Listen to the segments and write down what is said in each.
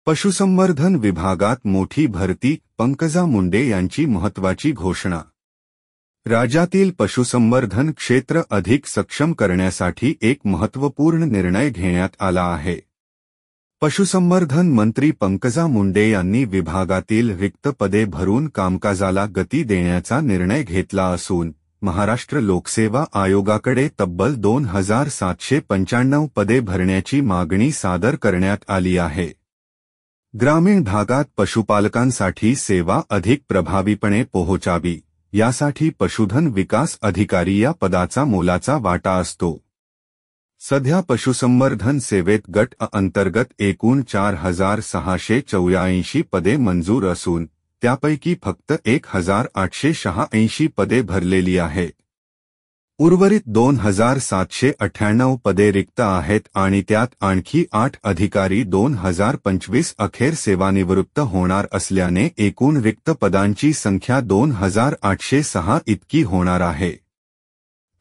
पशुसंवर्धन विभागात मोठी भरती, पंकजा मुंडे यांची महत्त्वाची घोषणा। राज्यातील पशुसंवर्धन क्षेत्र अधिक सक्षम करण्यासाठी एक महत्त्वपूर्ण निर्णय घेण्यात आला आहे। पशुसंवर्धन मंत्री पंकजा मुंडे यांनी विभागातील रिक्त पदे भरून कामकाजाला गती देण्याचा निर्णय घेतला असून महाराष्ट्र लोकसेवा आयोगाकडे तब्बल 2795 पदे भरण्याची मागणी सादर करण्यात आली आहे। ग्रामीण भागात पशुपालकांसाठी सेवा अधिक प्रभावीपणे पोहोचावी यासाठी पशुधन विकास अधिकारी या पदाचा मोलाचा वाटा असतो। सध्या पशुसंवर्धन सेवेत गट अ अंतर्गत एकूण 4684 पदे मंजूर असून त्यापैकी फक्त 1886 पदे भरलेली आहेत। उर्वरित 2798 पदे रिक्त आहेत आणि त्यात आणखी 8 अधिकारी 2025 अखेर सेवानिवृत्त होणार असल्याने एकूण रिक्त पदांची संख्या 2806 इतकी होणार आहे।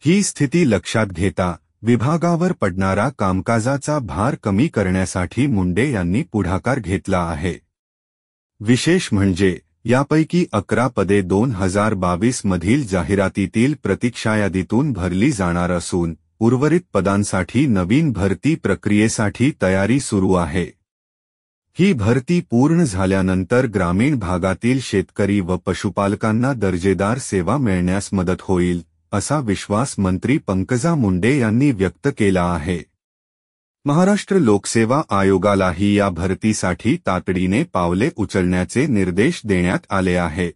ही स्थिती लक्षात घेता विभागावर पडणारा कामकाजाचा भार कमी करण्यासाठी मुंडे यांनी पुढाकार घेतला आहे। विशेष म्हणजे यापैकी 11 पदे 2022 मधील जाहिरातीतील प्रतीक्षायादीतून भरली जाणार असून उर्वरित पदांसाठी नवीन भरती प्रक्रियेसाठी तयारी सुरू आहे। ही भरती पूर्ण झाल्यानंतर ग्रामीण भागातील शेतकरी व पशुपालकांना दर्जेदार सेवा मिळण्यास मदत होईल असा विश्वास मंत्री पंकजा मुंडे यांनी व्यक्त केला आहे। महाराष्ट्र लोकसेवा आयोगालाही या भरतीसाठी तातडीने पावले उचलण्याचे निर्देश देण्यात आले आहेत।